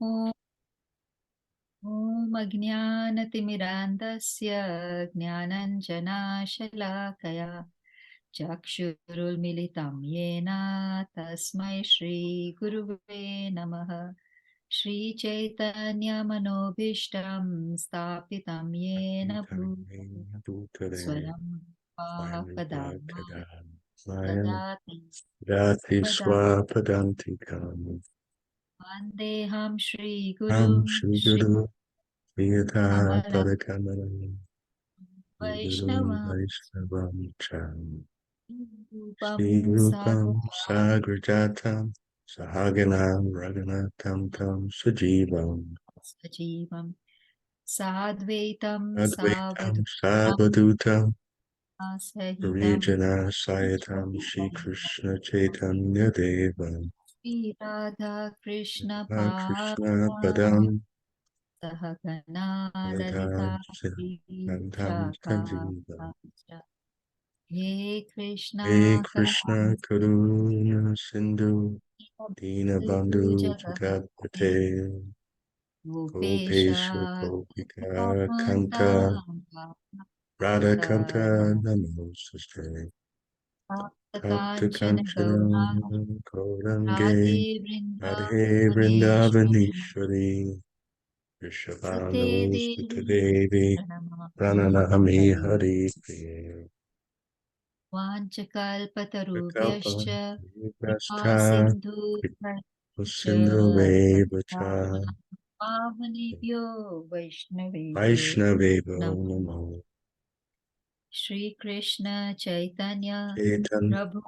ॐ अज्ञानतिमिरान्धस्य ज्ञानञ्जनाशलाकया चक्षुरुन्मिलितं येन तस्मै श्रीगुरुवे नमः। श्रीचैतन्यमनोभीष्टं स्थापितं येन भूतले स्वयं ददाति Rati वदामि Swapadantikam वन्देऽहं Ham श्रीगुरुं Shri Guru Priyata श्रीकमलं Padakamalam Shri Guru वैष्णवं Vaishnavam Cham रूपं Shri Rupam साग्रजातं Sagrajatam Sahaganam Raghunatam Tam Sajivam सजीवं साद्वैतं Advaitam सावधूतं Savadutam सहितं Parijana Sayatam Shri Krishna Chaitanya Devam Shri Radha Krishna कृष्णपादां Padam सहगना Lalita Radha Nandam Sanjeevam श्रीविशाखाश्च हे Krishna Hey करुणा Krishna Karuna Sindhu Dina Bandhu जगत्पते Jagapate Gopesh Gopesha Gopika Kanta कान्तां Radha Kanta नमः Namaste Tapta काञ्चन Kanchana गौराङ्गी Radhe Gaurange Radhe Vrindavaneshwari Vrindavaneshwari रते Rishabhanu देवी Sutadevi प्रणमामि Prananami Hari Hari Priya वाञ्छकल्पतरुभ्यश्च Prakapa कृपा Vipastha सिन्धुभ्यश्च Sindhu Vevacha पतितानां पावनेभ्यो वैष्णवेभ्यो Vaishnavevo नमः Namo Shrikrishna Chaitanya Chetan Prabhu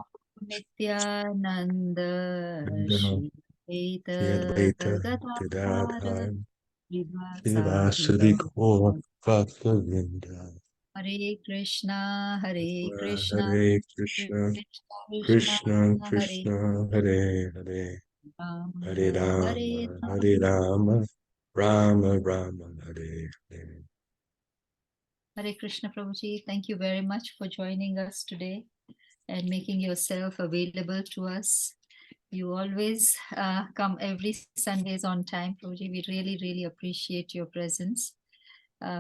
Nityanand Nanda Shri Advaita Shri Advaita Gadadhar Gadadhar श्रीवासादि Srivasadi Gaur Gaur Bhaktavinda Hare Krishna Hare Krishna Krishna Krishna Krishna Hare Krishna Hare Hare Ram Hare Hare Rama Hare Ram Rama Rama Rama Hare Hare. Hare Krishna Prabhuji. Thank you very much for joining us today and making yourself available to us. You always come every Sundays on time, Prabhuji. We really, really appreciate your presence.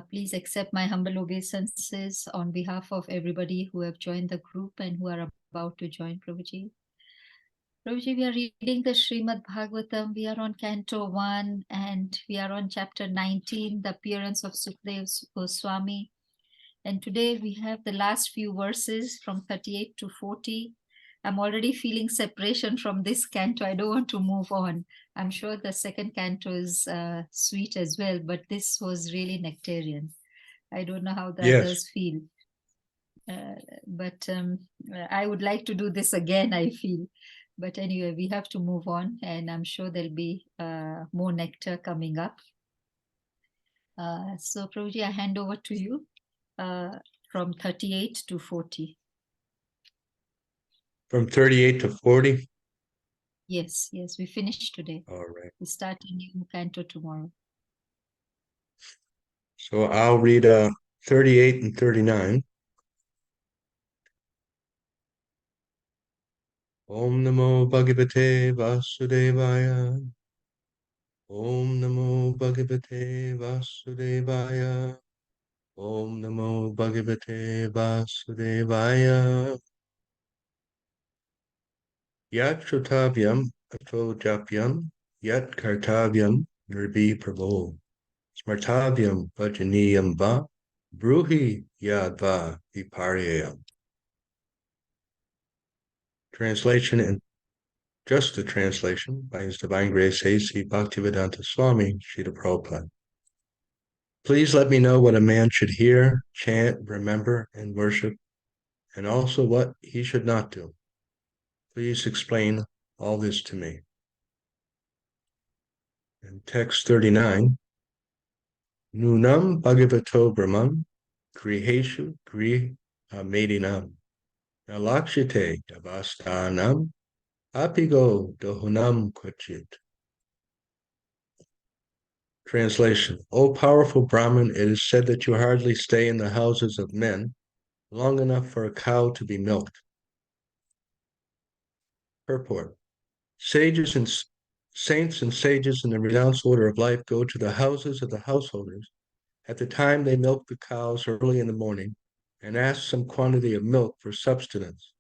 Please accept my humble obeisances on behalf of everybody who have joined the group and who are about to join, Prabhuji. Prabhuji, we are reading the Srimad Bhagavatam. We are on Canto 1 and we are on chapter 19, the appearance of Sukdev Goswami. And today we have the last few verses from 38 to 40. I'm already feeling separation from this canto. I don't want to move on. I'm sure the second canto is sweet as well, but this was really nectarian. I don't know how the Yes, others feel. But I would like to do this again, I feel. But anyway, we have to move on, and I'm sure there'll be more nectar coming up. So, Prabhuji, I hand over to you from 38 to 40. from 38 to 40. Yes, yes, we finished today. All right. We start a new canto tomorrow. So I'll read 38 and 39. Om Namo Bhagavate Vasudevaya. Om Namo Bhagavate Vasudevaya. Om Namo Bhagavate Vasudevaya. Yat Shutavyam Ato Japyam Yat Kartavyam Nirvi Prabho Smartavyam Vajaniyam Va Bruhi Yadva Viparyayam. Translation and just the translation by His Divine Grace A.C. Bhaktivedanta Swami Srila Prabhupada. Please let me know what a man should hear, chant, remember, and worship, and also what he should not do. Please explain all this to me. In text 39, Nunam Bhagavato Brahman Griheshu Grih Medinam Nalakshite Avastanam Apigo Dohunam Quachit. Translation: O powerful Brahmin, it is said that you hardly stay in the houses of men long enough for a cow to be milked. Purport: Saints and sages in the renounced order of life go to the houses of the householders at the time they milk the cows early in the morning and ask some quantity of milk for subsistence.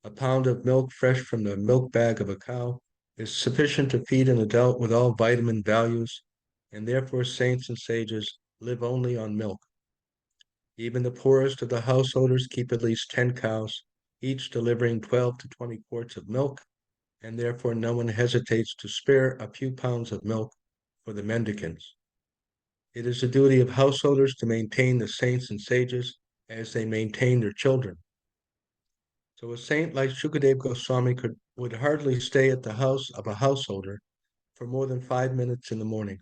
A pound of milk fresh from the milk bag of a cow is sufficient to feed an adult with all vitamin values, and therefore saints and sages live only on milk. Even the poorest of the householders keep at least 10 cows, each delivering 12 to 20 quarts of milk, and therefore no one hesitates to spare a few pounds of milk for the mendicants. It is the duty of householders to maintain the saints and sages as they maintain their children. So a saint like Shukadev Goswami would hardly stay at the house of a householder for more than 5 minutes in the morning.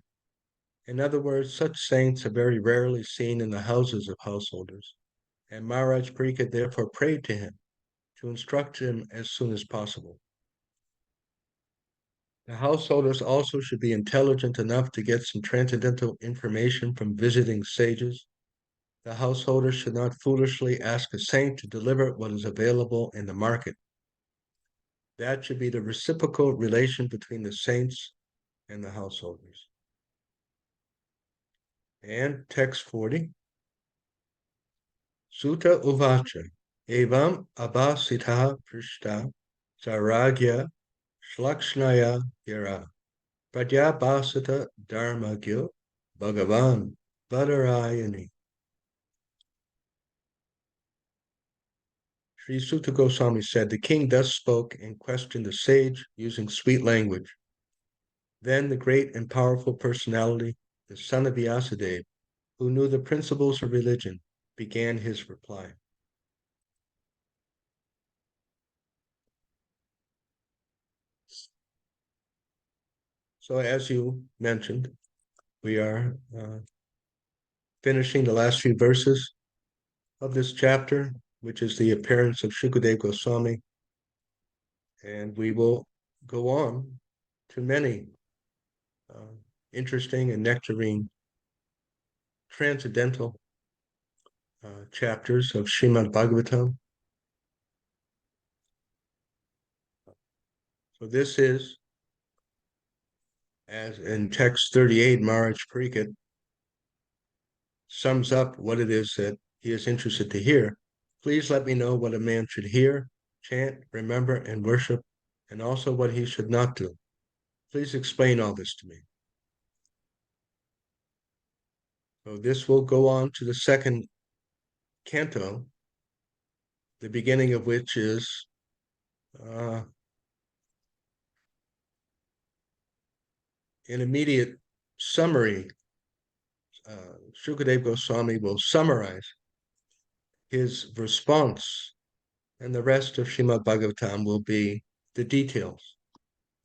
In other words, such saints are very rarely seen in the houses of householders, and Maharaj Pariksit therefore prayed to him to instruct him as soon as possible. The householders also should be intelligent enough to get some transcendental information from visiting sages. The householder should not foolishly ask a saint to deliver what is available in the market. That should be the reciprocal relation between the saints and the householders. And text 40. Sutta Uvacha Evam Abhasita Prishta Saragya Shlakshnaya Yara Pradyabhasita Dharmagyo Bhagavan Vadarayani. Sri Sutta Goswami said, the king thus spoke and questioned the sage using sweet language. Then the great and powerful personality, the son of Vyasadeva, who knew the principles of religion, began his reply. So as you mentioned, we are finishing the last few verses of this chapter, which is the appearance of Shukadeva Goswami. And we will go on to many interesting and nectarine transcendental chapters of Srimad Bhagavatam. So this is, as in text 38, Maharaj Pariksit sums up what it is that he is interested to hear. Please let me know what a man should hear, chant, remember, and worship, and also what he should not do. Please explain all this to me. So this will go on to the second canto, the beginning of which is an immediate summary. Shukadeva Goswami will summarize his response, and the rest of Srimad Bhagavatam will be the details,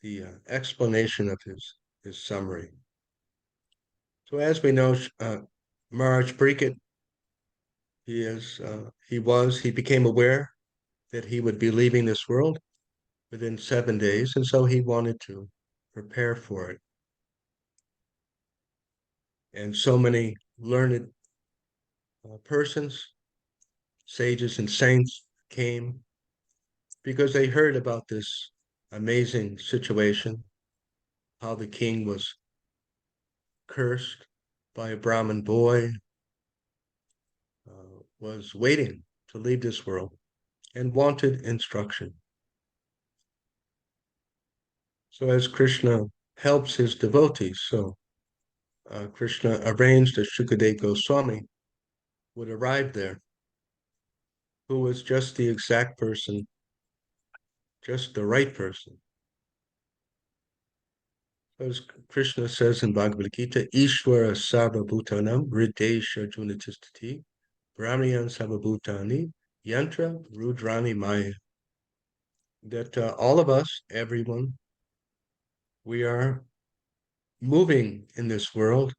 the explanation of his summary. So as we know, Maharaj Pariksit, he became aware that he would be leaving this world within 7 days, and so he wanted to prepare for it. And so many learned persons, sages and saints came because they heard about this amazing situation, how the king was cursed by a Brahmin boy, was waiting to leave this world and wanted instruction. So as Krishna helps his devotees, so Krishna arranged that Shukadeva Goswami would arrive there, who was just the exact person, just the right person. As Krishna says in Bhagavad Gita, Ishvara Sarvabhutanam Hridesha Junatistati Brahmayan Sarvabhutani Yantra Rudrani Maya. That all of us, everyone, we are moving in this world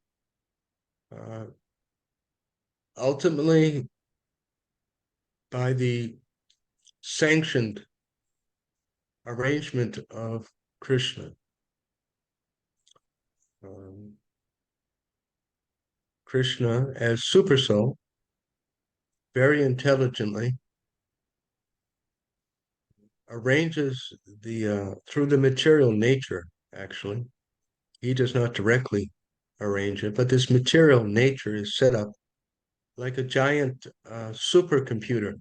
ultimately by the sanctioned arrangement of Krishna. Krishna, as Supersoul, very intelligently arranges through the material nature, actually, He does not directly arrange it, but this material nature is set up like a giant supercomputer,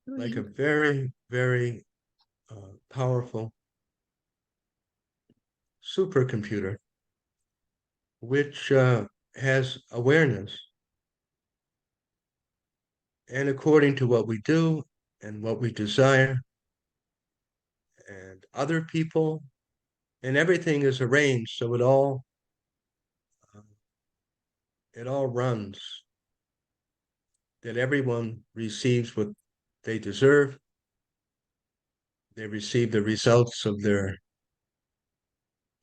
like a very, very powerful supercomputer, which has awareness. And according to what we do and what we desire, and other people, and everything is arranged so uh, it all runs, that everyone receives what they deserve. They receive the results of their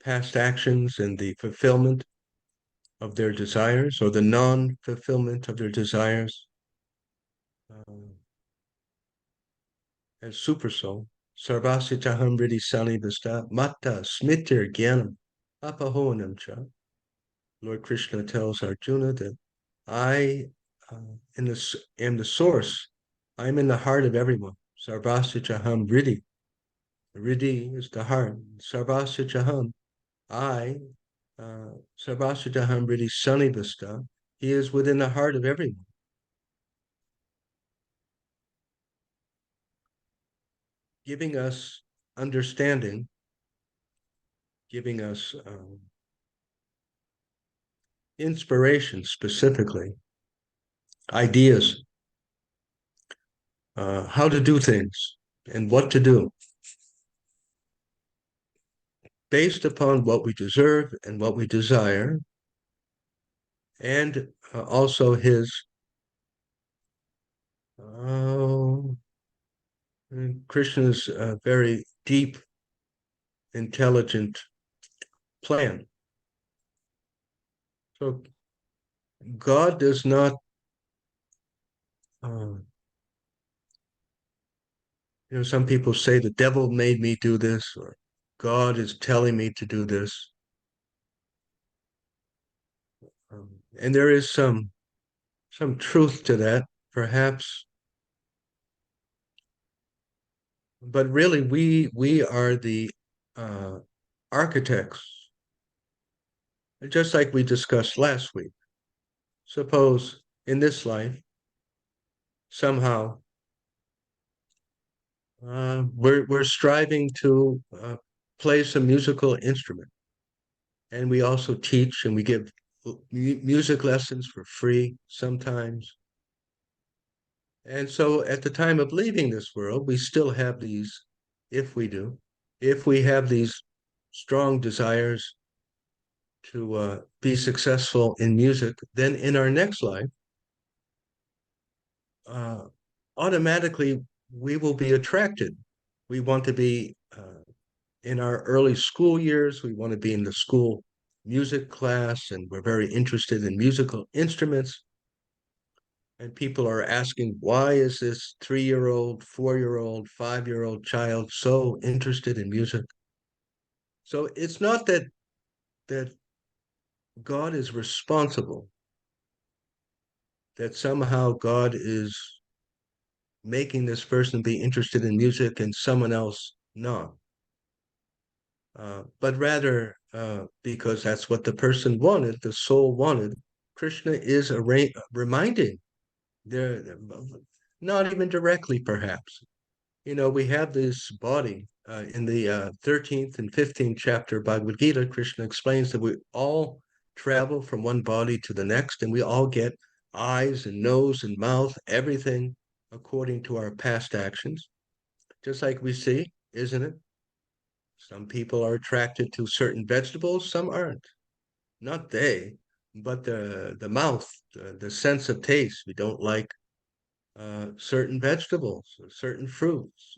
past actions and the fulfillment of their desires, or the non-fulfillment of their desires, as super soul. Sarvasitaham Riddhi Sani Vista Mata Smitir Gyanam Apahoanam Cha. Lord Krishna tells Arjuna that I am the source. I'm in the heart of everyone. Sarvasya Chaham Riddhi. Riddhi is the heart. Sarvasya Chaham. I, Sarvasya Chaham Riddhi Sanivasta. He is within the heart of everyone. Giving us understanding, giving us inspiration specifically, ideas, how to do things and what to do based upon what we deserve and what we desire, and also his Krishna's very deep, intelligent plan. So God does not, uh, some people say the devil made me do this, or God is telling me to do this. And there is some truth to that, perhaps. But really, we are the architects, just like we discussed last week. Suppose in this life, somehow we're striving to play some musical instrument, and we also teach and we give music lessons for free sometimes. And so at the time of leaving this world, we still have these, if we do, if we have these strong desires to be successful in music, then in our next life, uh, automatically we will be attracted. We want to be in our early school years, we want to be in the school music class, and we're very interested in musical instruments. And people are asking, why is this 3-year-old, 4-year-old, 5-year-old child so interested in music? So it's not that God is responsible, that somehow God is making this person be interested in music and someone else not. But rather because that's what the person wanted, the soul wanted. Krishna is reminding, they're not even directly, perhaps. We have this body in the 13th and 15th chapter of Bhagavad Gita. Krishna explains that we all travel from one body to the next, and we all get eyes and nose and mouth, everything according to our past actions. Just like we see, isn't it? Some people are attracted to certain vegetables, some aren't. Not they, but the mouth, the sense of taste. We don't like certain vegetables or certain fruits.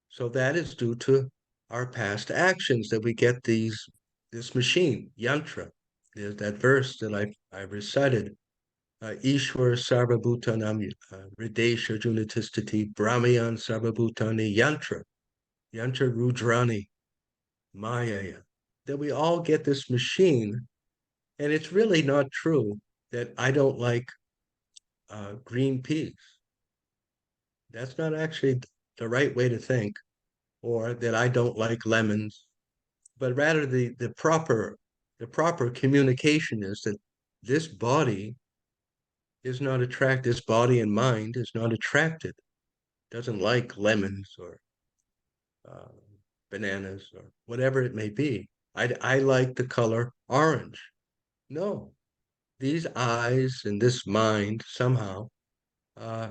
So that is due to our past actions that we get this machine, yantra. There's that verse that I recited. Ishwar Sarvabhutanam Hridesha Junatistati Brahmayan Sarvabhutani Yantra. Yantra Rudrani Maya. That we all get this machine, and it's really not true that I don't like green peas. That's not actually the right way to think. or that I don't like lemons, but rather the proper communication is that this body is not attracted, this body and mind is not attracted, doesn't like lemons or uh, bananas or whatever it may be. I like the color orange. No, these eyes and this mind somehow, uh,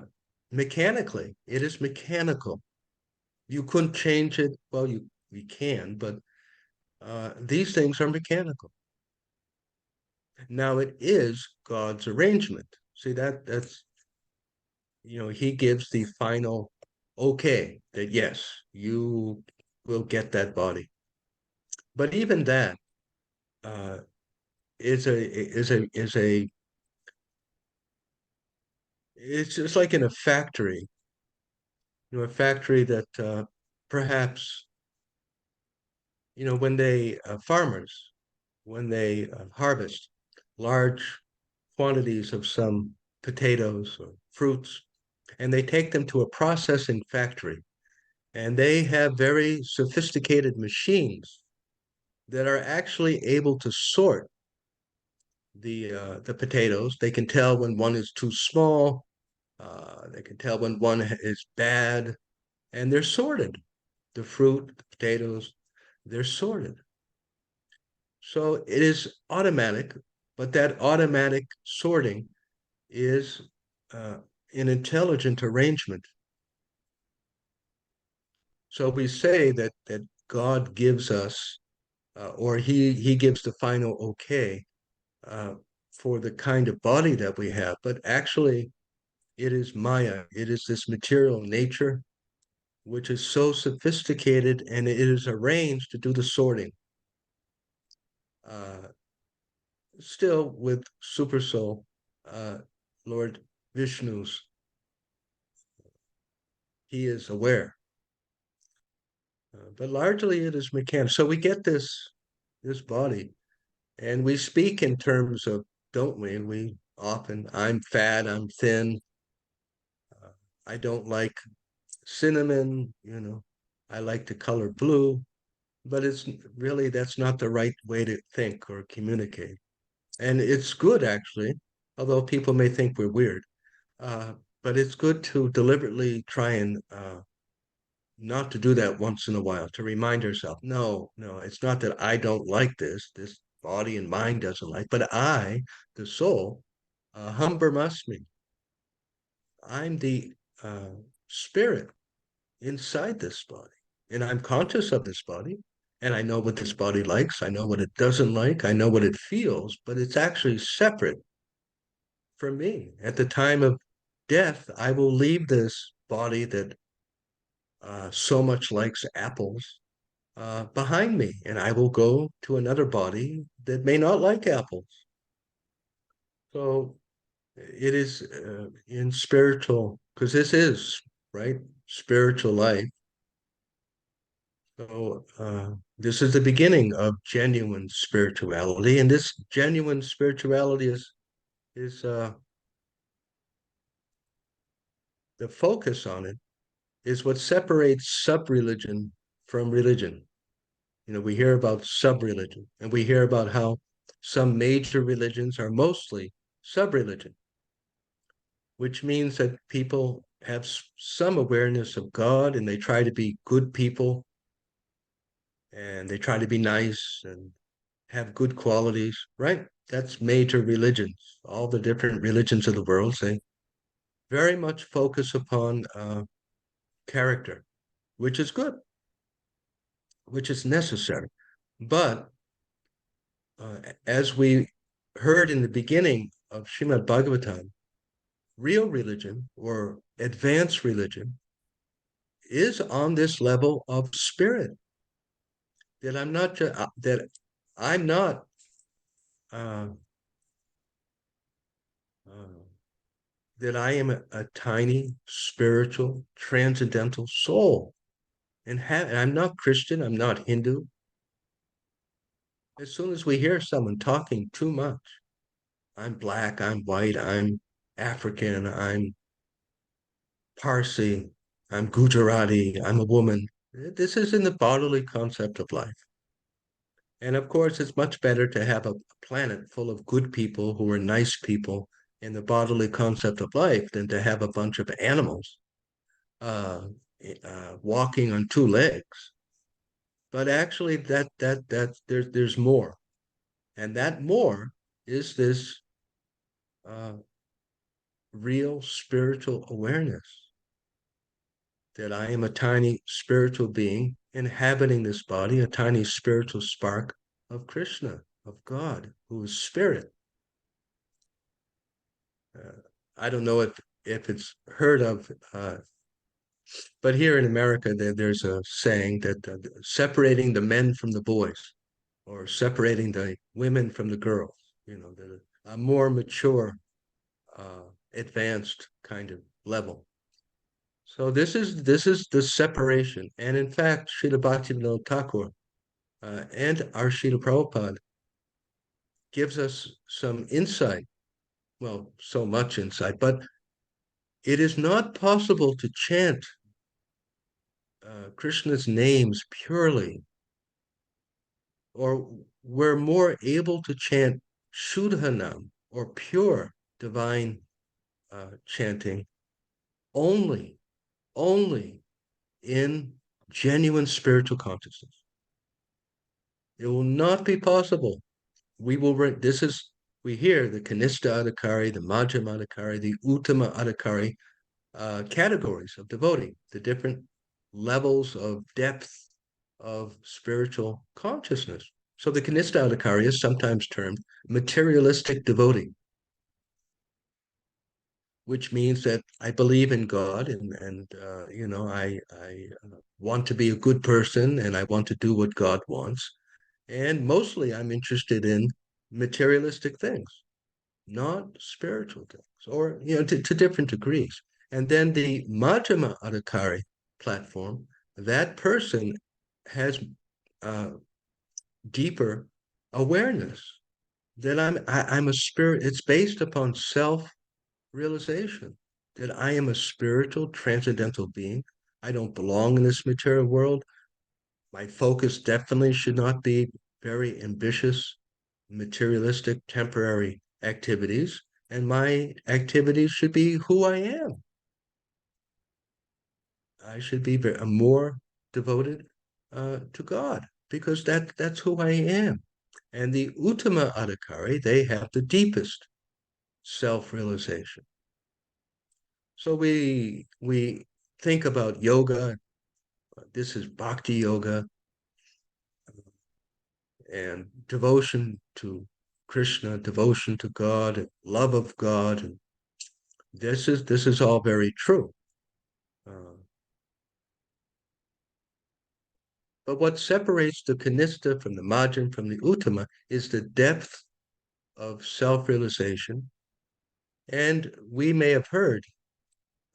mechanically, it is mechanical. You couldn't change it. Well, you can, but these things are mechanical. Now it is God's arrangement. See that's he gives the final okay that yes, you will get that body. But even that uh, is a it's just like in a factory, a factory that perhaps when they farmers when they harvest large quantities of some potatoes or fruits, and they take them to a processing factory, and they have very sophisticated machines that are actually able to sort the potatoes. They can tell when one is too small. They can tell when one is bad, and they're sorted. The fruit, the potatoes, they're sorted. So it is automatic, but that automatic sorting is uh, an intelligent arrangement. So we say that God gives us, or He gives the final okay uh, for the kind of body that we have, but actually it is Maya. It is this material nature which is so sophisticated, and it is arranged to do the sorting. Uh, Still with Super Soul, uh, Lord Vishnu's, he is aware, but largely it is mechanical. So we get this body, and we speak in terms of, don't we? We often, I'm fat, I'm thin, uh, I don't like cinnamon, I like the color blue, but it's really that's not the right way to think or communicate. And it's good actually, although people may think we're weird. Uh, but it's good to deliberately try and not to do that once in a while, to remind ourselves, no, no, it's not that I don't like this body and mind doesn't like, but I, the soul, humber must me. I'm the spirit inside this body, and I'm conscious of this body, and I know what this body likes, I know what it doesn't like, I know what it feels, but it's actually separate from me. At the time of death, I will leave this body that so much likes apples behind me, and I will go to another body that may not like apples. So it is in spiritual, because this is, right, spiritual life. So this is the beginning of genuine spirituality, and this genuine spirituality is the focus on it is what separates sub-religion from religion. We hear about sub-religion, and we hear about how some major religions are mostly sub-religion, which means that people have some awareness of God and they try to be good people and they try to be nice and have good qualities, right? That's major religions. All the different religions of the world, they very much focus upon character, which is good, which is necessary. But as we heard in the beginning of Srimad Bhagavatam, real religion or advanced religion is on this level of spirit, that I'm not just that I'm not uh, uh, that I am a tiny spiritual transcendental soul, and I'm not Christian, I'm not Hindu. As soon as we hear someone talking too much, I'm black, I'm white, I'm African, I'm Parsi, I'm Gujarati, I'm a woman. This is in the bodily concept of life. And of course, it's much better to have a planet full of good people who are nice people in the bodily concept of life than to have a bunch of animals uh, walking on two legs. But actually, that there's more, and that more is this uh, real spiritual awareness that I am a tiny spiritual being inhabiting this body, a tiny spiritual spark of Krishna, of God, who is spirit. I don't know if it's heard of, but here in America, there's a saying that separating the men from the boys, or separating the women from the girls. A more mature, uh, advanced kind of level. So this is the separation, and in fact, Srila Bhaktivinoda Thakur and our Srila Prabhupada gives us some insight. Well, so much insight, but it is not possible to chant Krishna's names purely, or we're more able to chant Shuddhanam, or pure divine chanting, only, only in genuine spiritual consciousness. It will not be possible. This is, we hear the Kanista Adhikari, the Majjhima Adhikari, the Uttama Adhikari categories of devotee, the different levels of depth of spiritual consciousness. So the Kanista Adhikari is sometimes termed materialistic devotee, which means that I believe in God, and I want to be a good person, and I want to do what God wants. And mostly I'm interested in materialistic things, not spiritual things, or to different degrees. And then the Majjhima Adhikari platform, that person has uh, deeper awareness that I'm a spirit. It's based upon self realization that I am a spiritual transcendental being. I don't belong in this material world. My focus definitely should not be very ambitious, materialistic, temporary activities, and my activities should be who I am. I should be more devoted to God, because that's who I am. And the Uttama Adhikari, they have the deepest self-realization. So we think about yoga. This is bhakti yoga and devotion to Krishna, devotion to God, love of God. And this is all very true. Uh, but what separates the Kanista from the Majjhim from the Uttama is the depth of self-realization. And we may have heard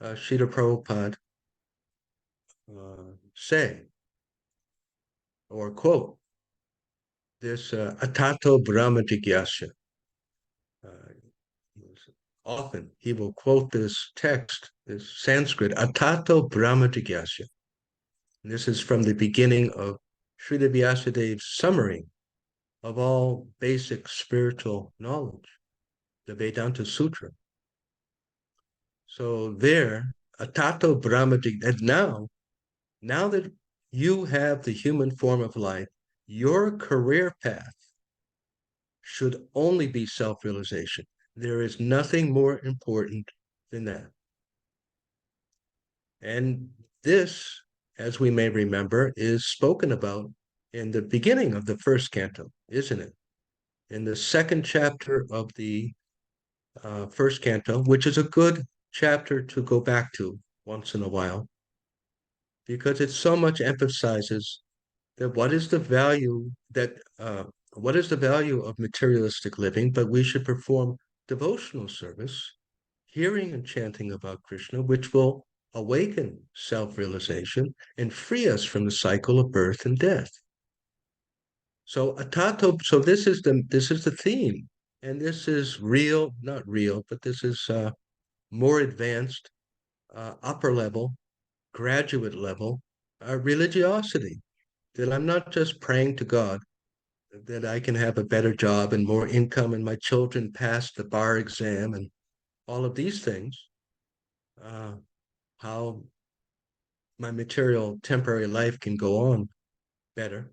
Srila Prabhupada say or quote this Atato Brahma Jigyasya. Uh, Often he will quote this text, this Sanskrit, Atato Brahma Jigyasya. This is from the beginning of Srila Vyasadev's summary of all basic spiritual knowledge, the Vedanta Sutra. So there, Atato Brahma Jigyasya, and now that you have the human form of life, your career path should only be self-realization. There is nothing more important than that. And this, as we may remember, is spoken about in the beginning of the first canto, isn't it? In the second chapter of the first canto, which is a good chapter to go back to once in a while, because it so much emphasizes that what is the value of materialistic living, but we should perform devotional service, hearing and chanting about Krishna, which will awaken self-realization and free us from the cycle of birth and death. So atato, so this is the theme, and this is real, not real, but this is more advanced, upper level, graduate level religiosity, that I'm not just praying to God that I can have a better job and more income and my children pass the bar exam and all of these things, uh, how my material temporary life can go on better,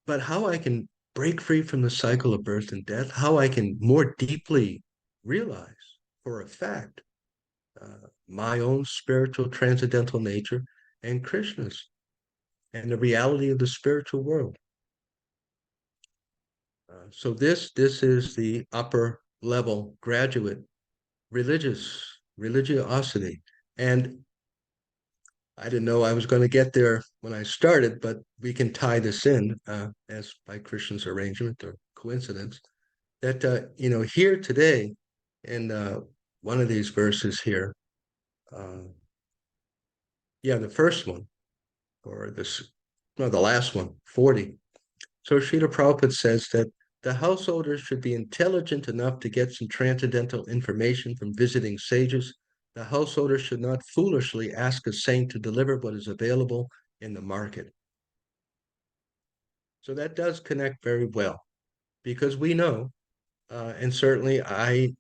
but how I can break free from the cycle of birth and death, how I can more deeply realize for a fact my own spiritual transcendental nature and Krishna's and the reality of the spiritual world. So this is the upper level graduate religiosity, and I didn't know I was going to get there when I started, but we can tie this in as by Krishna's arrangement or coincidence. That here today in one of these verses here, uh, yeah, the first one or this, no, the last one, 40. So Srila Prabhupada says that the householders should be intelligent enough to get some transcendental information from visiting sages. The householder should not foolishly ask a saint to deliver what is available in the market. So that does connect very well because we know, and certainly I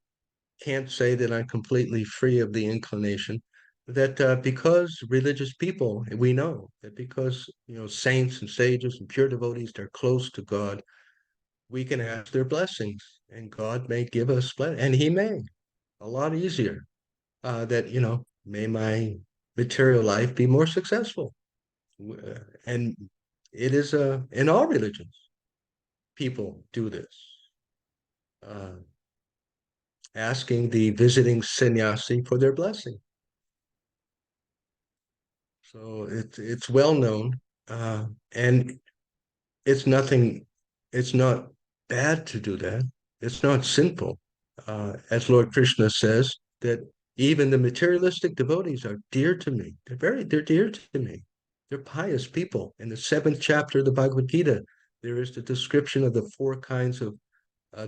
can't say that I'm completely free of the inclination that because religious people, we know that because saints and sages and pure devotees, they're close to God, we can ask their blessings, and God may give us and He may a lot easier. That may my material life be more successful, and it is in all religions people do this, uh, asking the visiting sannyasi for their blessing. So it's well known, and it's nothing. It's not bad to do that. It's not sinful, as Lord Krishna says that even the materialistic devotees are dear to me. They're dear to me. They're pious people. In the 7th chapter of the Bhagavad Gita, there is the description of the 4 kinds of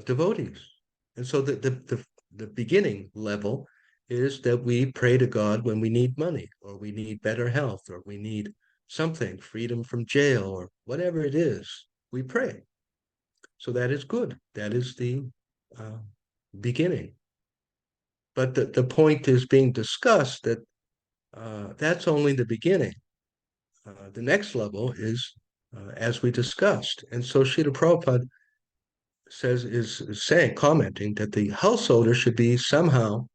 devotees. And so the beginning level is that we pray to God when we need money, or we need better health, or we need something, freedom from jail, or whatever it is, we pray. So that is good. That is the uh, beginning. But the point is being discussed that that's only the beginning. The next level is as we discussed. And so Srila Prabhupada is saying, commenting that the householder should be somehow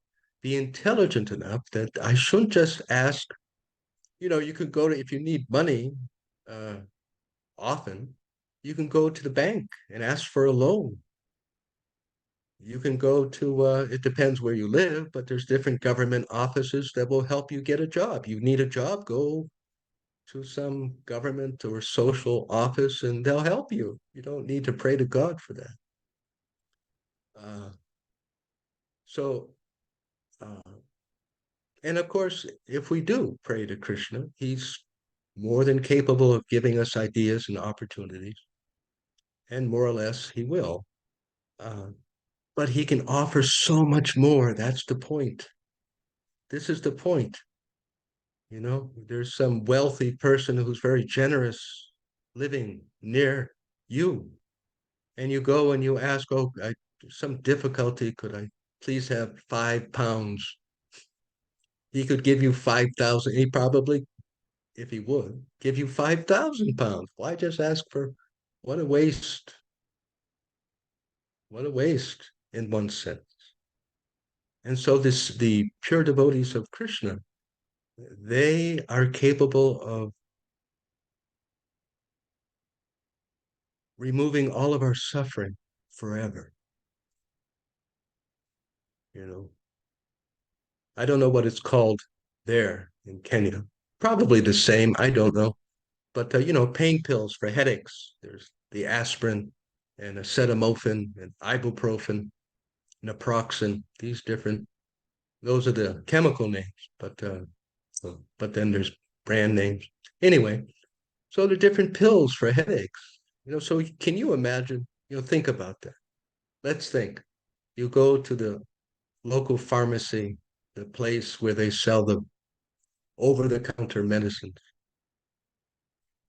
be intelligent enough that I shouldn't just ask, you could go to, if you need money uh, often, you can go to the bank and ask for a loan. You can go to, it depends where you live, but there's different government offices that will help you get a job. You need a job, go to some government or social office and they'll help you. You don't need to pray to God for that. Uh, so, uh, and of course, if we do pray to Krishna, he's more than capable of giving us ideas and opportunities, and more or less he will. Uh, but he can offer so much more. That's the point. This is the point. There's some wealthy person who's very generous living near you, and you go and you ask, oh, some difficulty, could I please have 5 pounds? He could give you 5,000. He probably, if he would, give you 5,000 pounds. Why just ask for, what a waste? What a waste in one sense. And so the pure devotees of Krishna, they are capable of removing all of our suffering forever. You know, I don't know what it's called there in Kenya. Probably the same. I don't know. But, pain pills for headaches. There's the aspirin and acetaminophen and ibuprofen, naproxen, those are the chemical names. But then there's brand names. Anyway, so the different pills for headaches. So can you imagine, think about that. Let's think. You go to the local pharmacy, the place where they sell the over-the-counter medicines.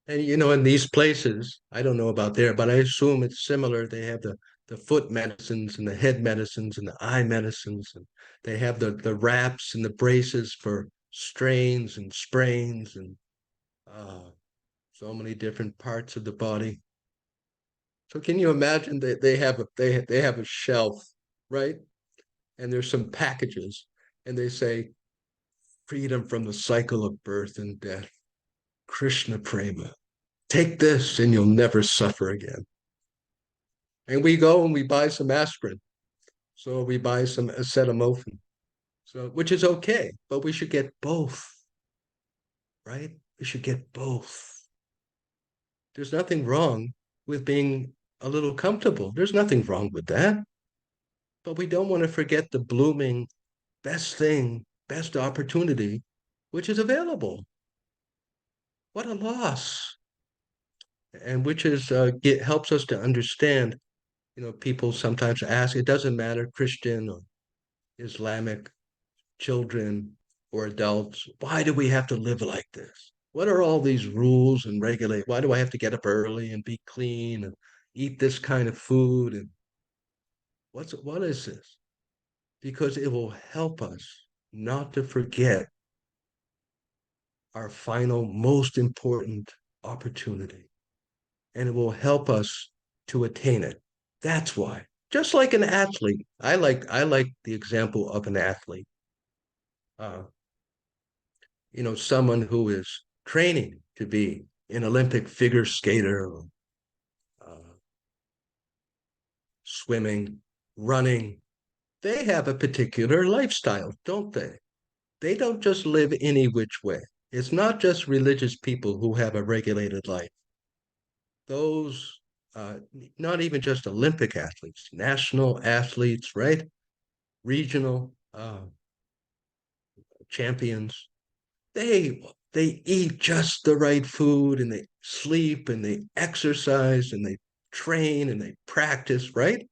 And in these places, I don't know about there, but I assume it's similar. They have the foot medicines and the head medicines and the eye medicines, and they have the wraps and the braces for strains and sprains and uh, so many different parts of the body. So can you imagine that they have a shelf, right? And there's some packages, and they say freedom from the cycle of birth and death, Krishna Prema. Take this and you'll never suffer again. And we go and we buy some aspirin. So we buy some acetaminophen. So which is okay, but we should get both, right? We should get both. There's nothing wrong with being a little comfortable. There's nothing wrong with that. But we don't want to forget the blooming best thing, best opportunity, which is available. What a loss. And which is helps us to understand. People sometimes ask, it doesn't matter Christian or Islamic, children or adults, why do we have to live like this? What are all these rules and regulate? Why do I have to get up early and be clean and eat this kind of food? And what is this? Because it will help us not to forget our final, most important opportunity. And it will help us to attain it. That's why. Just like an athlete, I like the example of an athlete. Uh, someone who is training to be an Olympic figure skater, or, uh, swimming, running. They have a particular lifestyle, don't they? They don't just live any which way. It's not just religious people who have a regulated life. Those, uh, not even just Olympic athletes, national athletes, right? Regional champions. They eat just the right food and they sleep and they exercise and they train and they practice, right?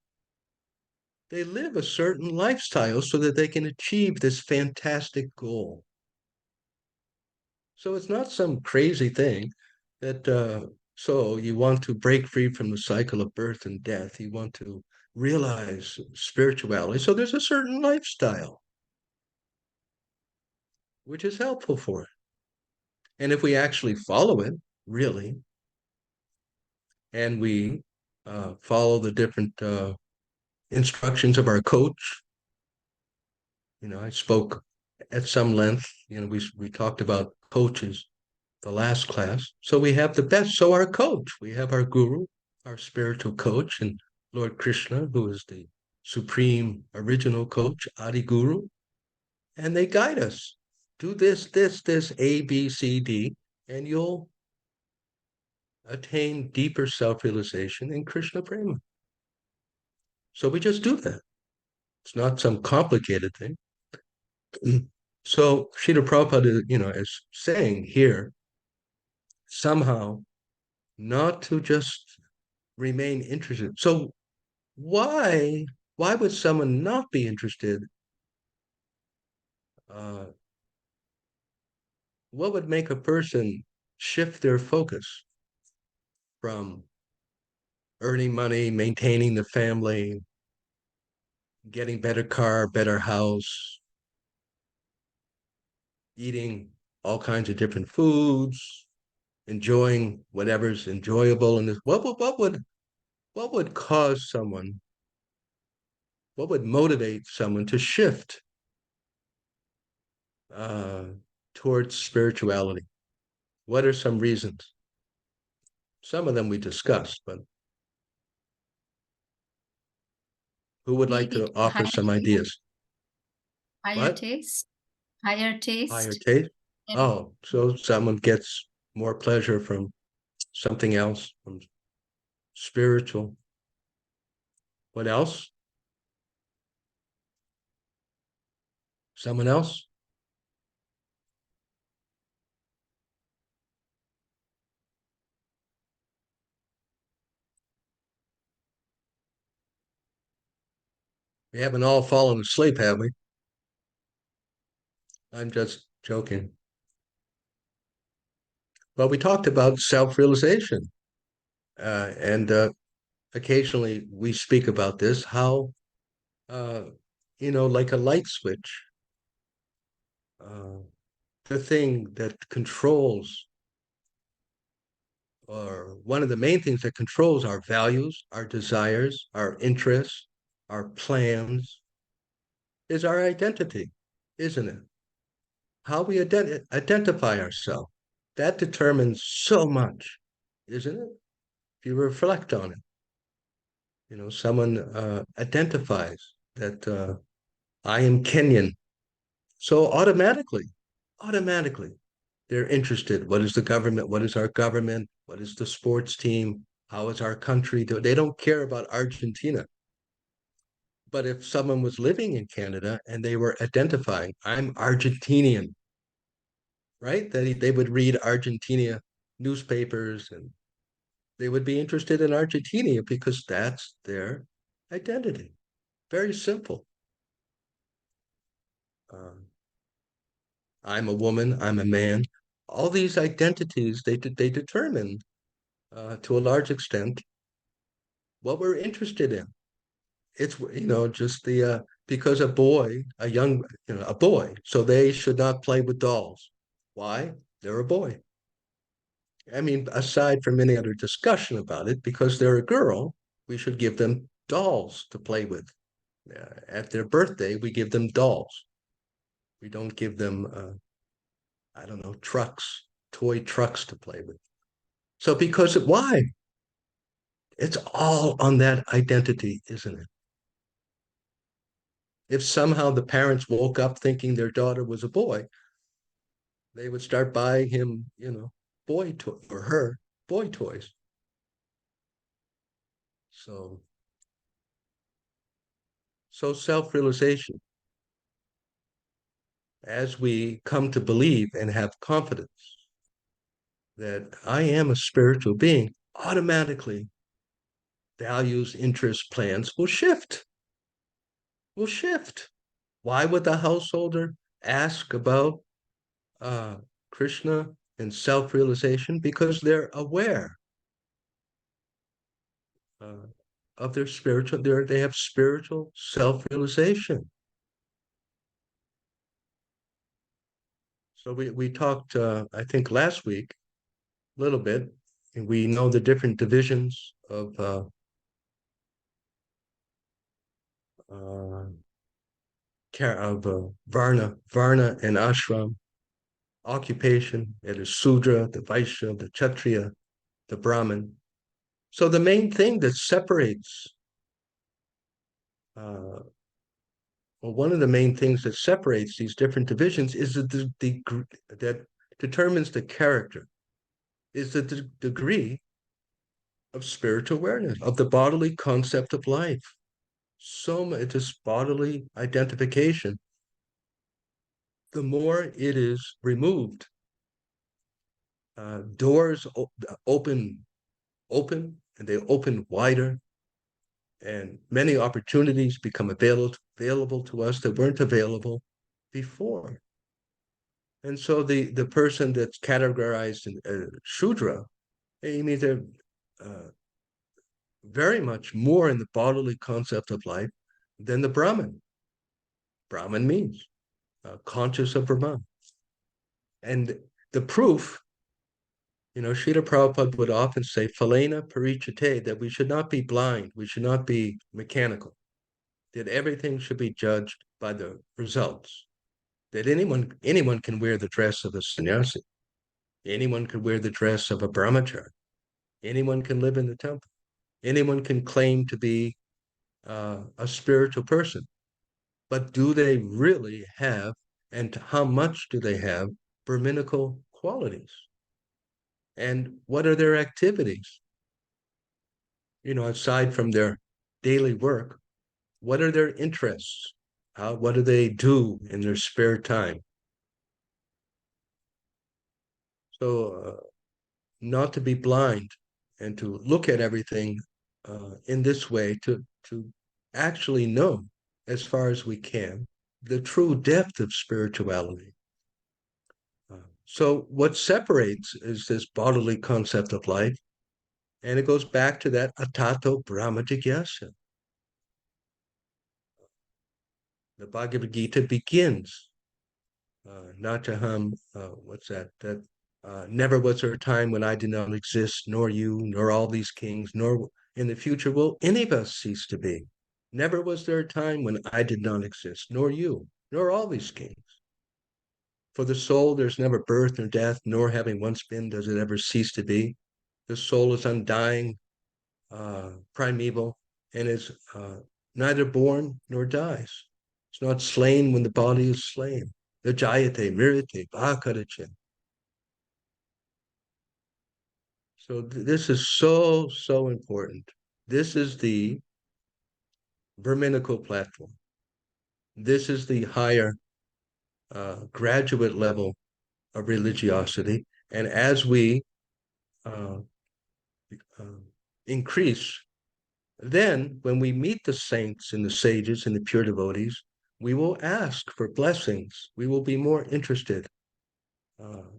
They live a certain lifestyle so that they can achieve this fantastic goal. So it's not some crazy thing that so you want to break free from the cycle of birth and death. You want to realize spirituality. So there's a certain lifestyle which is helpful for it. And if we actually follow it, really, and we follow the different instructions of our coach. I spoke at some length. We talked about coaches the last class. So we have the best. So our coach, we have our guru, our spiritual coach, and Lord Krishna, who is the supreme original coach, Adi Guru, and they guide us. Do this, A, B, C, D, and you'll attain deeper self-realization in Krishna Prema. So we just do that. It's not some complicated thing. So Srila Prabhupada, is saying here, somehow not to just remain interested. So why would someone not be interested? Uh, what would make a person shift their focus from earning money, maintaining the family, getting better car, better house, eating all kinds of different foods, enjoying whatever's enjoyable in this? What would cause someone? What would motivate someone to shift uh, towards spirituality? What are some reasons? Some of them we discussed, but who would like to Maybe offer some ideas? higher What? taste, higher Higher taste. taste? And Oh, so someone gets more pleasure from something else, from spiritual. What else? Someone else? We haven't all fallen asleep, have we? I'm just joking. Well, we talked about self-realization, and occasionally we speak about this, how, uh, like a light switch, uh, the thing that controls, or one of the main things that controls our values, our desires, our interests, our plans, is our identity, isn't it? How we identify ourselves. That determines so much, isn't it? If you reflect on it, someone identifies that I am Kenyan. So automatically, they're interested. What is the government? What is our government? What is the sports team? How is our country doing? They don't care about Argentina. But if someone was living in Canada and they were identifying, I'm Argentinian, right? They would read Argentina newspapers, and they would be interested in Argentina because that's their identity. Very simple. Um, I'm a woman, I'm a man. All these identities, they determine to a large extent what we're interested in. It's just the because a boy, a young, a boy, so they should not play with dolls. Why? They're a boy. I mean, aside from any other discussion about it, because they're a girl, we should give them dolls to play with. At their birthday, we give them dolls. We don't give them, I don't know, trucks, toy trucks to play with. So, because why? It's all on that identity, isn't it? If somehow the parents woke up thinking their daughter was a boy, they would start buying him, boy toy or her boy toys. So, self-realization, as we come to believe and have confidence that I am a spiritual being, automatically values, interests, plans will shift. Will shift. Why would the householder ask about uh, Krishna and self-realization? Because they're aware uh, of their spiritual. They have spiritual self-realization. So we talked, I think, last week a little bit, and we know the different divisions uh, Varna and Ashram, occupation. It is Sudra, the Vaishya, the Kshatriya, the Brahmin. So the main thing that separates, uh, well, one of the main things that separates these different divisions is that determines the character, is the degree of spiritual awareness, of the bodily concept of life. So much, this bodily identification, the more it is removed, doors open, and they open wider, and many opportunities become available to us that weren't available before. And so the person that's categorized in Shudra, I mean, they're uh, very much more in the bodily concept of life than the Brahmin. Brahmin means conscious of Brahman. And the proof, Srila Prabhupada would often say, Phalena parichate, that we should not be blind, we should not be mechanical, that everything should be judged by the results, that anyone can wear the dress of a sannyasi, anyone can wear the dress of a brahmachari, anyone can live in the temple, anyone can claim to be a spiritual person, but do they really have, and how much do they have, Brahminical qualities? And what are their activities? Aside from their daily work, what are their interests? What do they do in their spare time? So, not to be blind and to look at everything in this way, to actually know, as far as we can, the true depth of spirituality. So what separates is this bodily concept of life, and it goes back to that atato brahma jigyasa. The Bhagavad Gita begins, Nataham, what's that? That never was there a time when I did not exist, nor you, nor all these kings, nor in the future will any of us cease to be. Never was there a time when I did not exist, nor you, nor all these kings. For the soul, there's never birth nor death, nor having once been does it ever cease to be. The soul is undying, primeval, and is neither born nor dies. It's not slain when the body is slain. The jayate, mirite, bhakarache. So this is so, so important. This is the Brahminical platform. This is the higher graduate level of religiosity. And as we uh, uh, increase, then when we meet the saints and the sages and the pure devotees, we will ask for blessings. We will be more interested uh,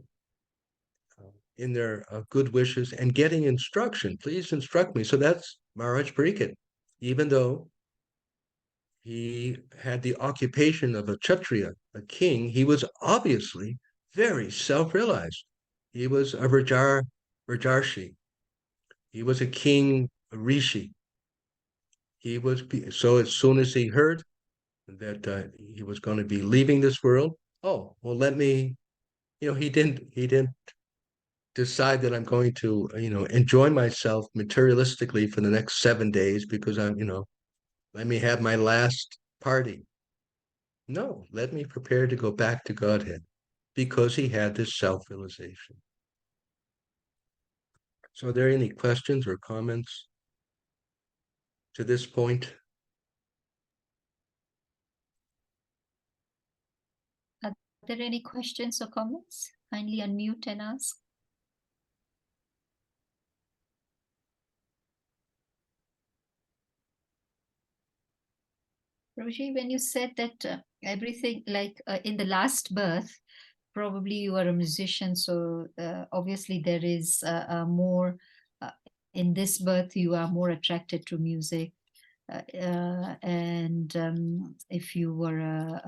in their good wishes and getting instruction. Please instruct me. So that's Maharaj Pariksit. Even though he had the occupation of a Kshatriya, a king, he was obviously very self-realized. He was a Rajarshi. He was a king, a rishi. He was so as soon as he heard that he was going to be leaving this world, oh well, let me, he didn't decide that I'm going to enjoy myself materialistically for the next 7 days because I'm let me have my last party. No, let me prepare to go back to Godhead because he had this self-realization. So are there any questions or comments to this point? Are there any questions or comments? Kindly unmute and ask. Prabhuji, when you said that everything, like in the last birth, probably you are a musician, so obviously there is more, in this birth you are more attracted to music. And if you were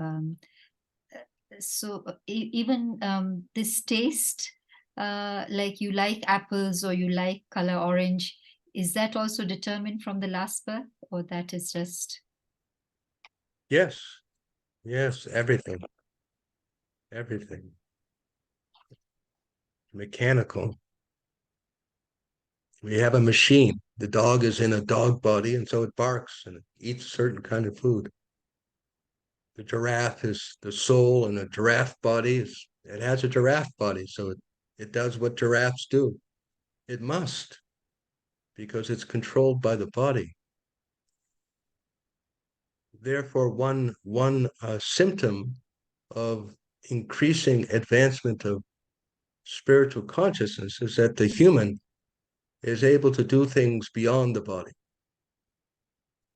so even this taste, like you like apples or you like color orange, is that also determined from the last birth, or that is just Yes, yes, everything mechanical. We have a machine. The dog is in a dog body, and so it barks and it eats a certain kind of food. The giraffe is the soul, and a giraffe body it has a giraffe body, so it does what giraffes do. It must, because it's controlled by the body. Therefore, one symptom of increasing advancement of spiritual consciousness is that the human is able to do things beyond the body,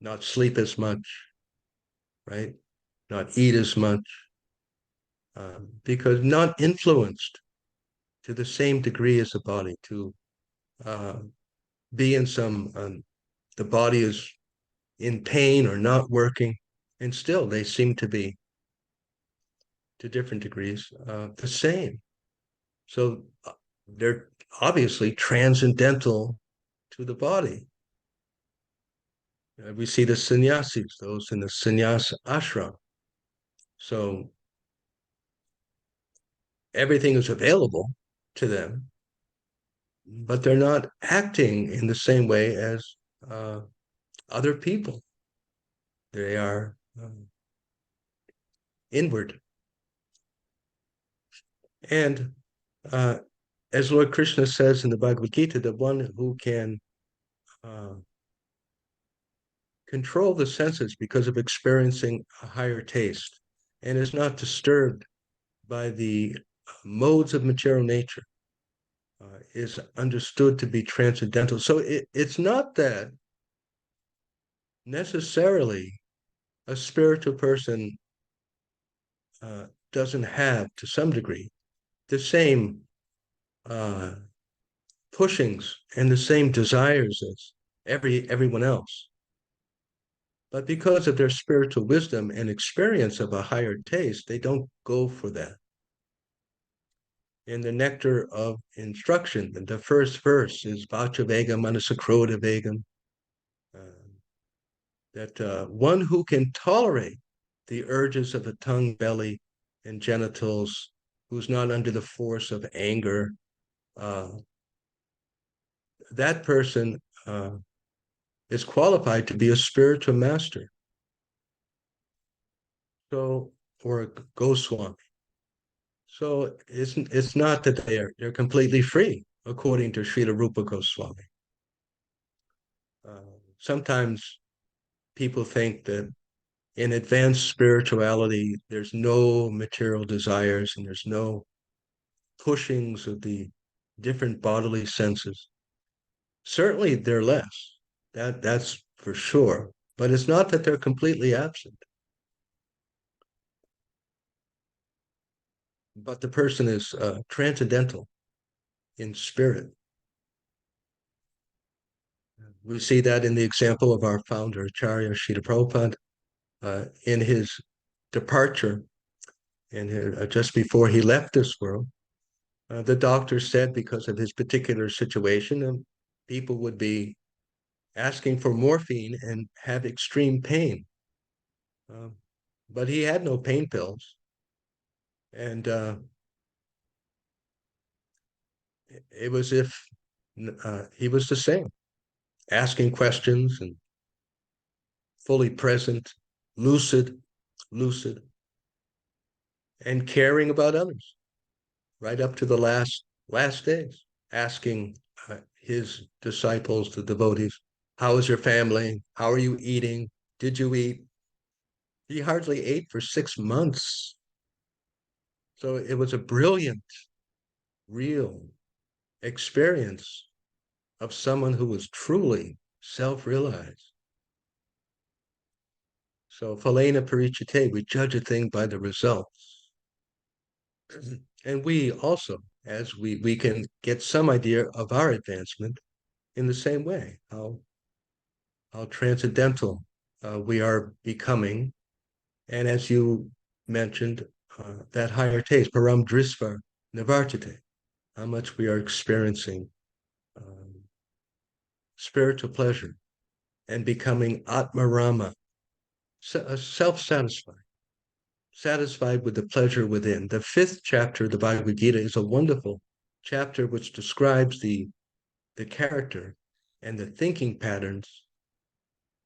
not sleep as much, right? Not eat as much, because not influenced to the same degree as the body to uh, be in some, the body is in pain or not working, and still they seem to be, to different degrees, the same. So they're obviously transcendental to the body. We see the sannyasis, those in the sannyas ashram. So everything is available to them, but they're not acting in the same way as other people. They are inward. And as Lord Krishna says in the Bhagavad Gita, the one who can uh, control the senses because of experiencing a higher taste and is not disturbed by the modes of material nature is understood to be transcendental. So it's not that necessarily a spiritual person doesn't have, to some degree, the same pushings and the same desires as everyone else. But because of their spiritual wisdom and experience of a higher taste, they don't go for that. In the nectar of instruction, the first verse is Vachavegam Manasakroda Vegam, that one who can tolerate the urges of the tongue, belly, and genitals, who's not under the force of anger, uh, that person is qualified to be a spiritual master. So, or a Goswami. So it's not that they're completely free, according to Srila Rupa Goswami. Sometimes people think that in advanced spirituality, there's no material desires and there's no pushings of the different bodily senses. Certainly, they're less. That's for sure. But it's not that they're completely absent. But the person is transcendental in spirit. We see that in the example of our founder, Acharya Srila Prabhupada, in his departure, and just before he left this world, the doctor said because of his particular situation, people would be asking for morphine and have extreme pain. Uh, but he had no pain pills. And it was if he was the same, asking questions and fully present, lucid, and caring about others right up to the last days, asking his disciples, the devotees, how is your family? How are you eating? Did you eat? He hardly ate for 6 months. So it was a brilliant, real experience of someone who was truly self-realized. So phalena parichite, we judge a thing by the results. And we also, as we can get some idea of our advancement in the same way, how transcendental we are becoming. And as you mentioned, that higher taste, param drisva nivartate, how much we are experiencing spiritual pleasure and becoming atmarama, self-satisfied, satisfied with the pleasure within. The fifth chapter of the Bhagavad Gita is a wonderful chapter which describes the character and the thinking patterns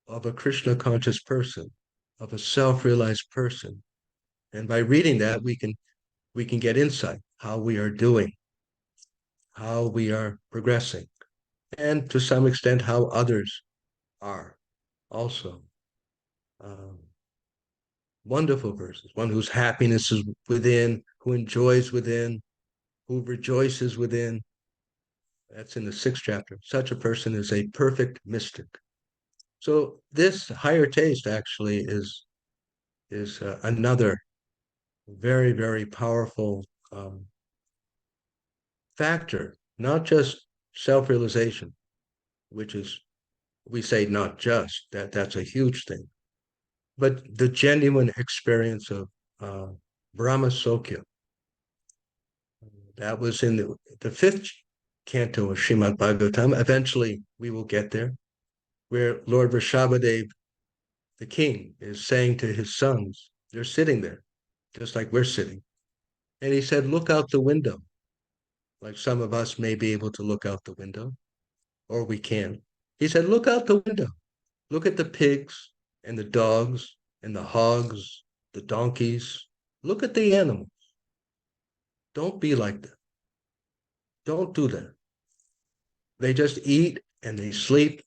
of a Krishna conscious person, of a self-realized person. And by reading that, we can get insight how we are doing, how we are progressing, and to some extent how others are also. Um, Wonderful verses. One whose happiness is within, who enjoys within, who rejoices within. That's in the sixth chapter. Such a person is a perfect mystic. So this higher taste actually is another very, very powerful factor, not just self-realization, which is, we say not just, that's a huge thing, but the genuine experience of Brahma Sokya. That was in the fifth canto of Srimad Bhagavatam. Eventually, we will get there, where Lord Vrishabhadev, the king, is saying to his sons, they're sitting there, just like we're sitting. And he said, look out the window. Like some of us may be able to look out the window, or we can. He said, look out the window. Look at the pigs and the dogs and the hogs, the donkeys. Look at the animals. Don't be like that. Don't do that. They just eat and they sleep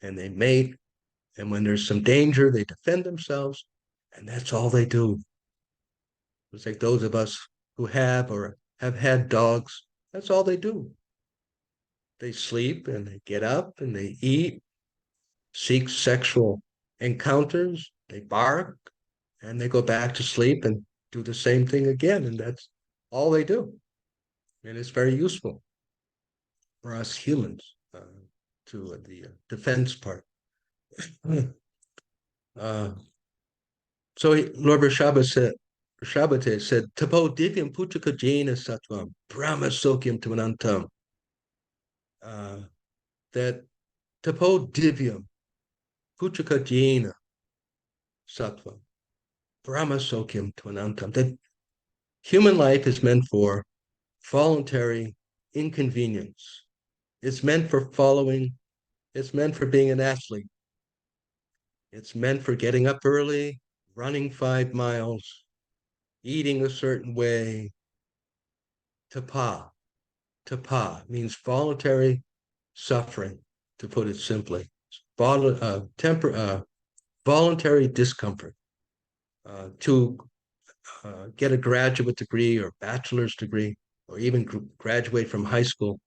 and they mate. And when there's some danger, they defend themselves. And that's all they do. It's like those of us who have or have had dogs, that's all they do. They sleep and they get up and they eat, seek sexual encounters, they bark, and they go back to sleep and do the same thing again. And that's all they do. and it's very useful for us humans to the defense part. Uh, so Lord Rishabhate said, Tapo divyam puchaka jena sattvam, brahma sokyam tamanantam. That Tapo divyam puchaka jena sattvam, brahma sokyam tamanantam. That human life is meant for voluntary inconvenience. It's meant for following, it's meant for being an athlete. It's meant for getting up early, running 5 miles, eating a certain way. Tapa. Tapa means voluntary suffering, to put it simply. Voluntary discomfort. To get a graduate degree or bachelor's degree, or even graduate from high school,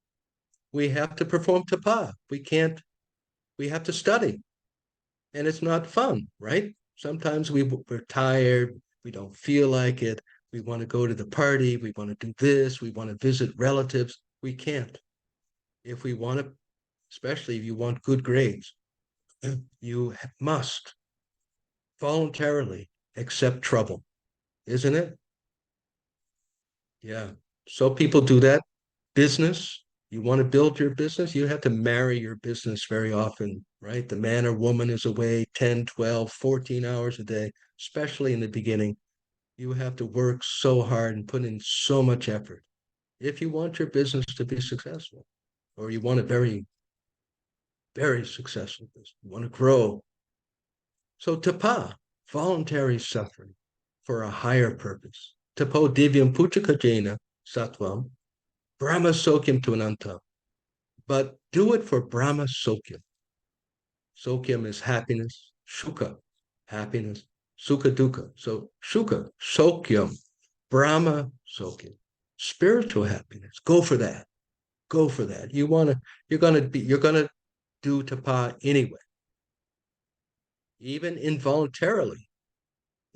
we have to perform tapa. We have to study. And it's not fun, right? Sometimes we're tired, we don't feel like it, we want to go to the party, we want to do this, we want to visit relatives. We can't. If we want to, especially if you want good grades, you must voluntarily accept trouble, isn't it? Yeah. So people do that. Business, you want to build your business, you have to marry your business very often, right? The man or woman is away 10, 12, 14 hours a day, especially in the beginning. You have to work so hard and put in so much effort if you want your business to be successful, or you want a very, very successful business, you want to grow. So tapa, voluntary suffering for a higher purpose. Tapo divyam puchakajena sattvam, brahma sokyam tuananta. But do it for brahma sokyam. Sokyam is happiness, shuka, happiness, sukha dukkha. So shuka, sokyam, brahma sokyam, spiritual happiness. Go for that. Go for that. You're gonna do tapa anyway, even involuntarily.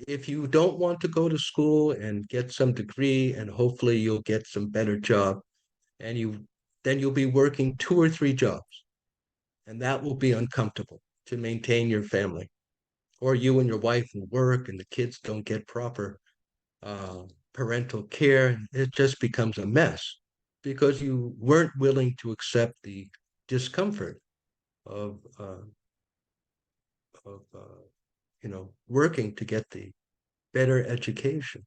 If you don't want to go to school and get some degree, and hopefully you'll get some better job, and then you'll be working 2 or 3 jobs, and that will be uncomfortable to maintain your family. Or you and your wife will work and the kids don't get proper parental care. It just becomes a mess because you weren't willing to accept the discomfort of working to get the better education.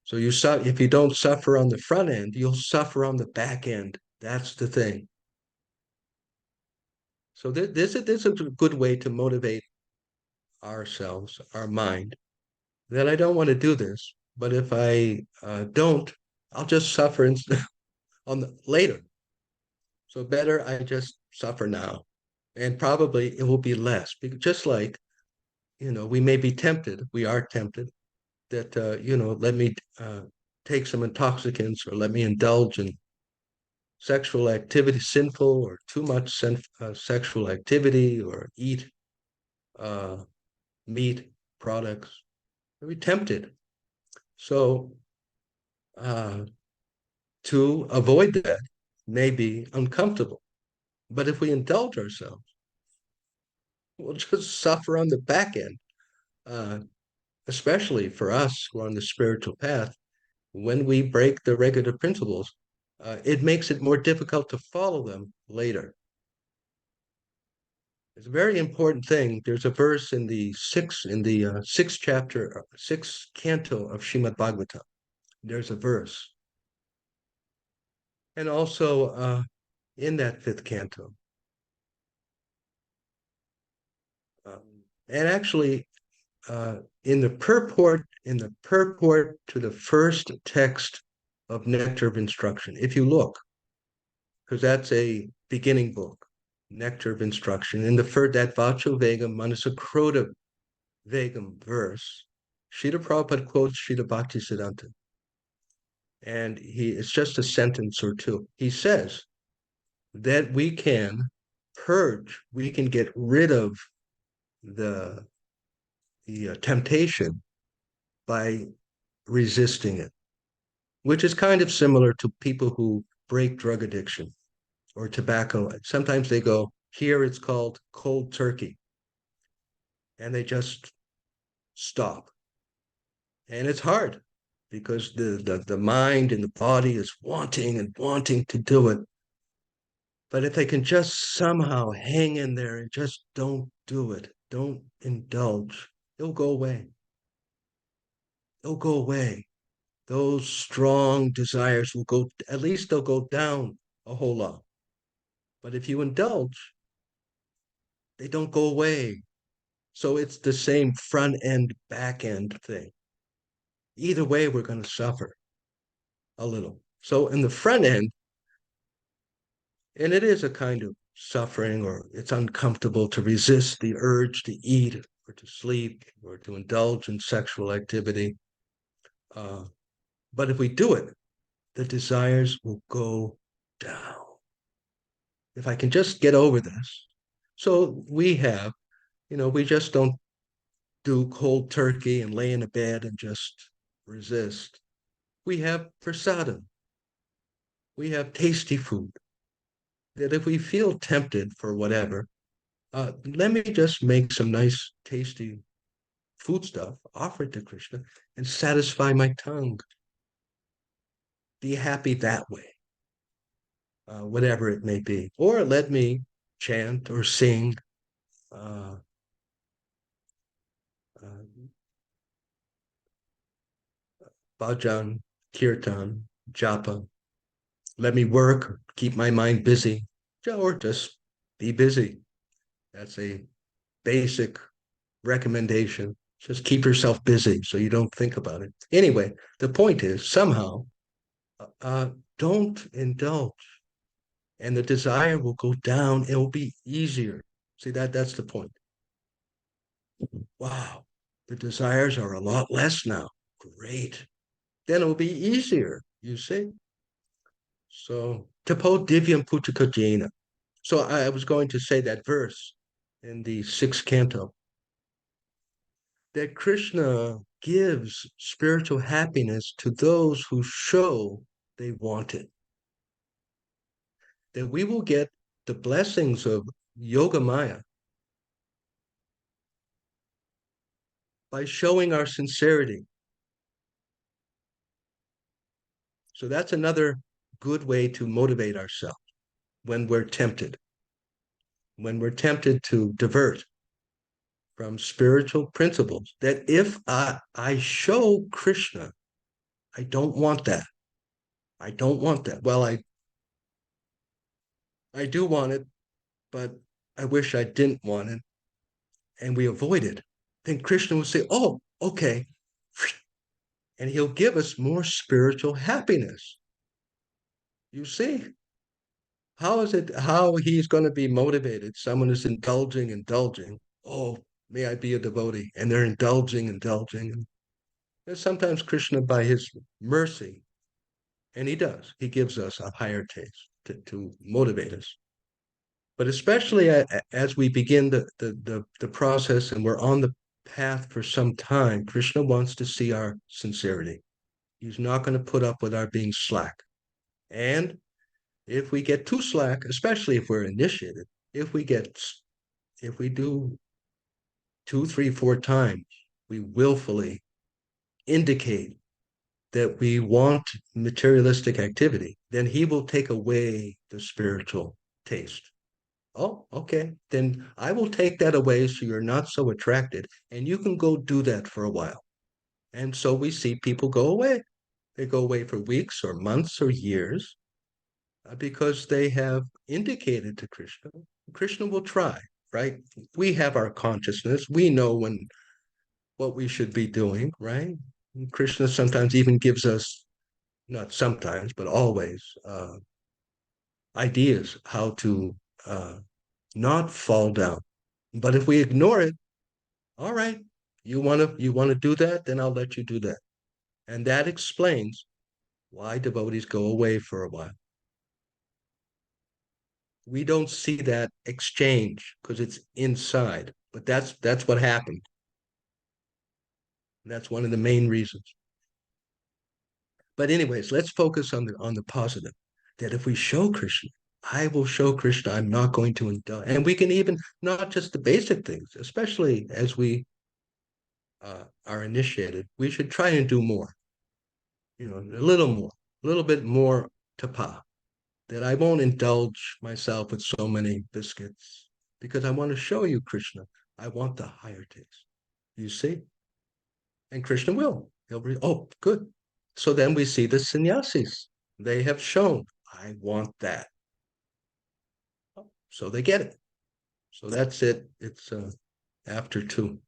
So if you don't suffer on the front end, you'll suffer on the back end. That's the thing. So this is a good way to motivate ourselves, our mind, that I don't want to do this, but if I don't, I'll just suffer later. So better I just suffer now, and probably it will be less. Because just like we may be tempted, we are tempted that let me take some intoxicants, or let me indulge in sexual activity, sinful or too much sexual activity, or eat uh, meat products. We're tempted. So to avoid that may be uncomfortable. But if we indulge ourselves, we'll just suffer on the back end, uh, especially for us who are on the spiritual path. When we break the regular principles, it makes it more difficult to follow them later. It's a very important thing. There's a verse in the sixth chapter, sixth canto of Srimad Bhagavatam. There's a verse, and also in that fifth canto, and actually in the purport to the first text of Nectar of Instruction. If you look, because that's a beginning book, Nectar of Instruction. In that Vacho Vegam Manasakroda Vegam verse, Srila Prabhupada quotes Srila Bhaktisiddhanta. And it's just a sentence or two. He says that we can purge, we can get rid of the temptation by resisting it. which is kind of similar to people who break drug addiction or tobacco. Sometimes they go, here it's called cold turkey, and they just stop. And it's hard because the mind and the body is wanting and wanting to do it. But if they can just somehow hang in there and just don't do it, don't indulge, it'll go away. It'll go away. Those strong desires will go, at least they'll go down a whole lot. But if you indulge, they don't go away. So it's the same front end, back end thing. Either way, we're going to suffer a little. So in the front end, and it is a kind of suffering, or it's uncomfortable to resist the urge to eat or to sleep or to indulge in sexual activity. But if we do it, the desires will go down. If I can just get over this. So we have, we just don't do cold turkey and lay in a bed and just resist. We have prasadam. We have tasty food. That if we feel tempted for whatever, let me just make some nice, tasty food stuff, offer it to Krishna, and satisfy my tongue. Be happy that way, whatever it may be. Or let me chant or sing uh, uh, bhajan, kirtan, japa. Let me work, keep my mind busy, or just be busy. That's a basic recommendation. Just keep yourself busy so you don't think about it. Anyway, the point is somehow uh, don't indulge, and the desire will go down. It will be easier. See that's the point. Wow, the desires are a lot less now. Great. Then it will be easier. You see. So tapo divyam putakajena. So I was going to say that verse in the sixth canto, that Krishna gives spiritual happiness to those who show they want it. That we will get the blessings of Yoga Maya by showing our sincerity. So that's another good way to motivate ourselves when we're tempted to divert from spiritual principles. That if I show Krishna, I don't want that. I don't want that. Well, I do want it, but I wish I didn't want it, and we avoid it. Then Krishna will say, oh, okay. And he'll give us more spiritual happiness. You see, how he's going to be motivated? Someone is indulging. Oh, may I be a devotee. And they're indulging. And sometimes Krishna, by his mercy, and he does, he gives us a higher taste to motivate us. But especially as we begin the process and we're on the path for some time, Krishna wants to see our sincerity. He's not going to put up with our being slack. And if we get too slack, especially if we're initiated, if we do two, three, four times, we willfully indicate that we want materialistic activity, then he will take away the spiritual taste. Oh, okay. Then I will take that away so you're not so attracted, and you can go do that for a while. And so we see people go away. They go away for weeks or months or years because they have indicated to Krishna. Krishna will try, right? We have our consciousness. We know what we should be doing, right? And Krishna sometimes even gives us, not sometimes, but always, ideas how to uh, not fall down. But if we ignore it, all right, you want to do that, then I'll let you do that. And that explains why devotees go away for a while. We don't see that exchange because it's inside, but that's what happened. That's one of the main reasons. But anyways, let's focus on the positive. That if we show Krishna, I will show Krishna. I'm not going to indulge, and we can even not just the basic things, especially as we are initiated. We should try and do more. A little more, a little bit more tapa. That I won't indulge myself with so many biscuits because I want to show you Krishna. I want the higher taste. You see? And Krishna will. Oh, good. So then we see the sannyasis. They have shown, I want that. So they get it. So that's it. It's after 2.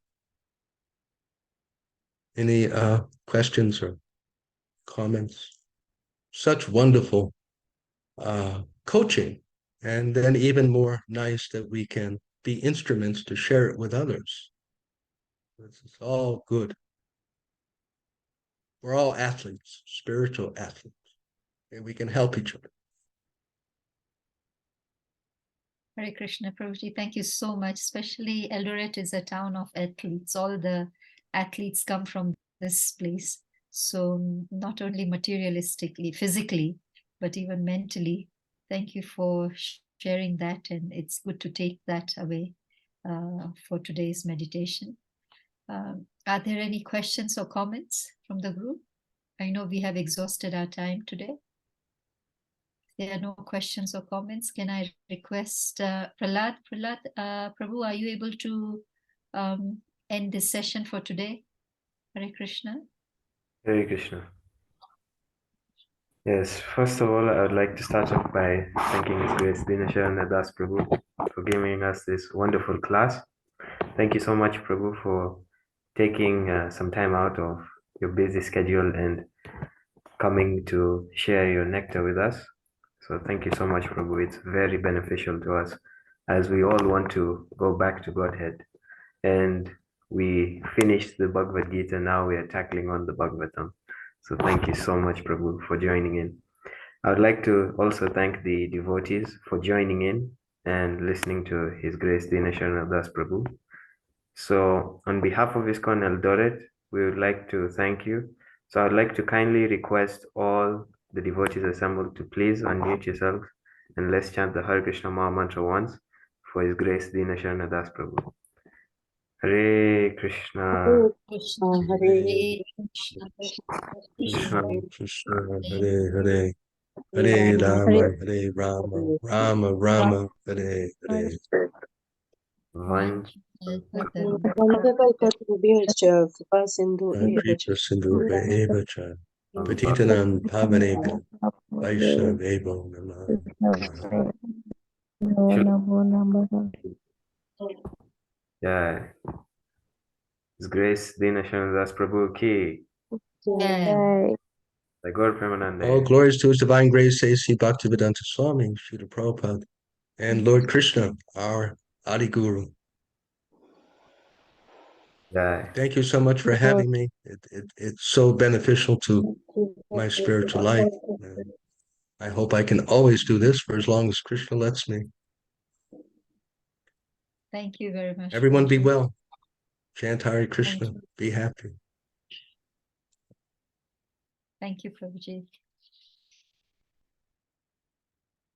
Any questions or comments? Such wonderful coaching. And then even more nice that we can be instruments to share it with others. It's all good. We're all athletes, spiritual athletes, and we can help each other. Hare Krishna, Prabhuji, thank you so much. Especially Eldoret is a town of athletes. All the athletes come from this place. So not only materialistically, physically, but even mentally. Thank you for sharing that. And it's good to take that away for today's meditation. Are there any questions or comments from the group? I know we have exhausted our time today. There are no questions or comments. Can I request Prahlad? Prahlad, Prabhu, are you able to end this session for today? Hare Krishna. Hare Krishna. Yes, first of all, I would like to start off by thanking His Grace Dina Sharana Das Prabhu for giving us this wonderful class. Thank you so much, Prabhu, for taking some time out of your busy schedule and coming to share your nectar with us. So thank you so much, Prabhu. It's very beneficial to us as we all want to go back to Godhead. And we finished the Bhagavad Gita. Now we are tackling on the Bhagavatam. So thank you so much, Prabhu, for joining in. I would like to also thank the devotees for joining in and listening to His Grace Dina Sharana Das Prabhu. So on behalf of ISKCON Eldoret, we would like to thank you. So I'd like to kindly request all the devotees assembled to please unmute yourselves and let's chant the Hare Krishna Maha Mantra once for His Grace Dina Sharana Das Prabhu. Hare Krishna, Krishna, Hare Krishna, Krishna, Krishna, Hare Hare, Hare Rama, Hare Rama, Rama Rama, Hare Hare. Vanch, Kripa Sindhu Eva Cha, Patitanam Pavanebhyo, Vaishnavevo Namaha. yeah. His Grace Dina Sharana Das Prabhu ki, Yeah. the God Premanande. All glories to His divine grace, says Sri Bhaktivedanta Swami, Srila Prabhupada, and Lord Krishna, our Adi Guru. Yeah. Thank you so much for having me. It's so beneficial to my spiritual life. And I hope I can always do this for as long as Krishna lets me. Thank you very much. Everyone be Prabhuji. well. Chant Hare Krishna. you. Be happy. Thank you, Prabhuji.